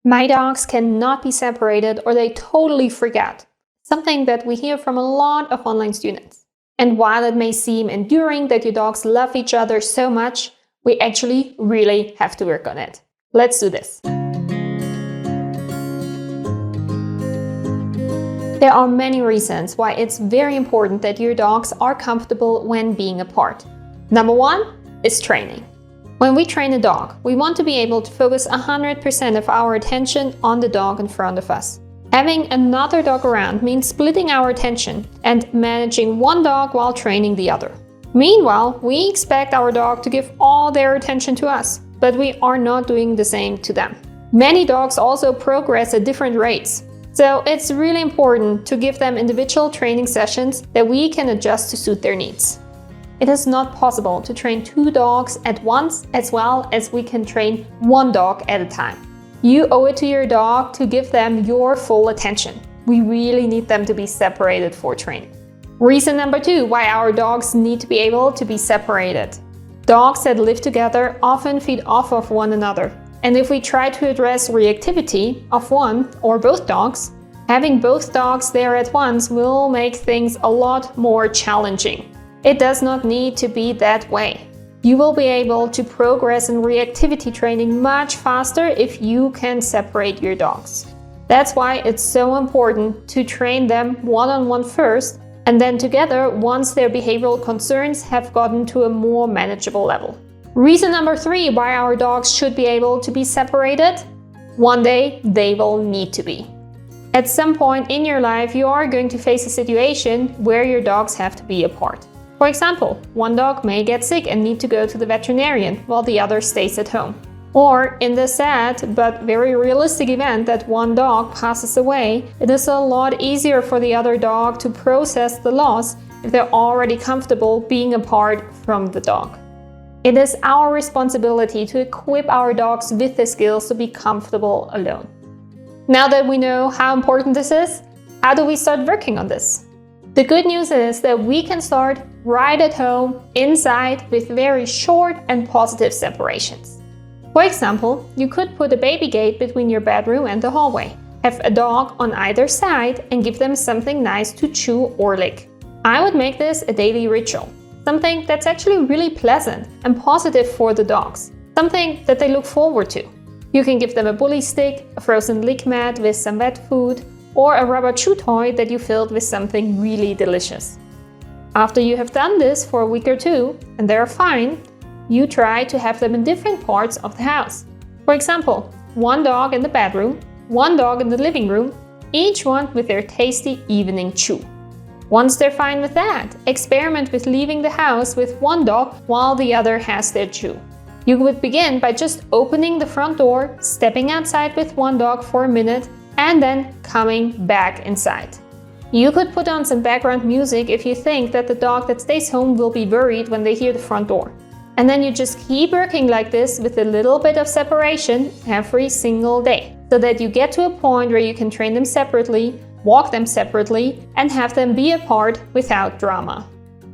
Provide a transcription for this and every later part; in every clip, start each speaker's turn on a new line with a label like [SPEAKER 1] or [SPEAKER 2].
[SPEAKER 1] My dogs cannot be separated or they totally forget. Something that we hear from a lot of online students. And while it may seem enduring that your dogs love each other so much, we actually really have to work on it. Let's do this. There are many reasons why it's very important that your dogs are comfortable when being apart. Number one is training. When we train a dog, we want to be able to focus 100% of our attention on the dog in front of us. Having another dog around means splitting our attention and managing one dog while training the other. Meanwhile, we expect our dog to give all their attention to us, but we are not doing the same to them. Many dogs also progress at different rates, so it's really important to give them individual training sessions that we can adjust to suit their needs. It is not possible to train 2 dogs at once as well as we can train 1 dog at a time. You owe it to your dog to give them your full attention. We really need them to be separated for training. Reason number 2 why our dogs need to be able to be separated. Dogs that live together often feed off of one another. And if we try to address reactivity of one or both dogs, having both dogs there at once will make things a lot more challenging. It does not need to be that way. You will be able to progress in reactivity training much faster if you can separate your dogs. That's why it's so important to train them one-on-one first and then together once their behavioral concerns have gotten to a more manageable level. Reason number 3 why our dogs should be able to be separated. One day they will need to be. At some point in your life, you are going to face a situation where your dogs have to be apart. For example, one dog may get sick and need to go to the veterinarian while the other stays at home. Or in the sad but very realistic event that one dog passes away, it is a lot easier for the other dog to process the loss if they're already comfortable being apart from the dog. It is our responsibility to equip our dogs with the skills to be comfortable alone. Now that we know how important this is, how do we start working on this? The good news is that we can start right at home, inside, with very short and positive separations. For example, you could put a baby gate between your bedroom and the hallway. Have a dog on either side and give them something nice to chew or lick. I would make this a daily ritual. Something that's actually really pleasant and positive for the dogs. Something that they look forward to. You can give them a bully stick, a frozen lick mat with some wet food, or a rubber chew toy that you filled with something really delicious. After you have done this for a week or 2 and they're fine, you try to have them in different parts of the house. For example, one dog in the bedroom, one dog in the living room, each one with their tasty evening chew. Once they're fine with that, experiment with leaving the house with one dog while the other has their chew. You would begin by just opening the front door, stepping outside with one dog for a minute, and then coming back inside. You could put on some background music if you think that the dog that stays home will be worried when they hear the front door. And then you just keep working like this with a little bit of separation every single day, so that you get to a point where you can train them separately, walk them separately, and have them be apart without drama.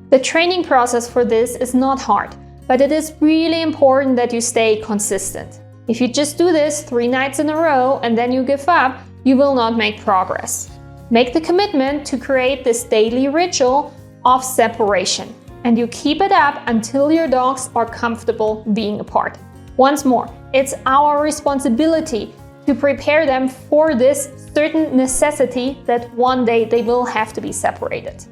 [SPEAKER 1] The training process for this is not hard, but it is really important that you stay consistent. If you just do this 3 nights in a row and then you give up, you will not make progress. Make the commitment to create this daily ritual of separation, and you keep it up until your dogs are comfortable being apart. Once more, it's our responsibility to prepare them for this certain necessity that one day they will have to be separated.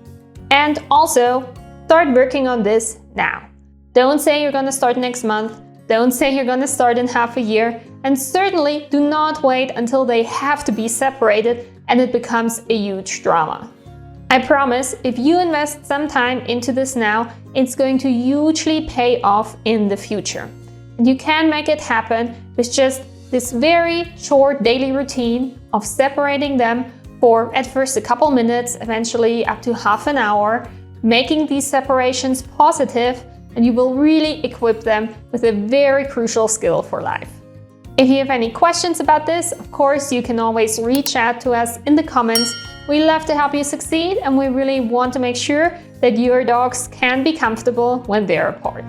[SPEAKER 1] And also, start working on this now. Don't say you're gonna start next month. Don't say you're gonna start in half a year. And certainly do not wait until they have to be separated and it becomes a huge drama. I promise, if you invest some time into this now, it's going to hugely pay off in the future. And you can make it happen with just this very short daily routine of separating them for at first a couple minutes, eventually up to half an hour, making these separations positive, and you will really equip them with a very crucial skill for life. If you have any questions about this, of course, you can always reach out to us in the comments. We love to help you succeed, and we really want to make sure that your dogs can be comfortable when they're apart.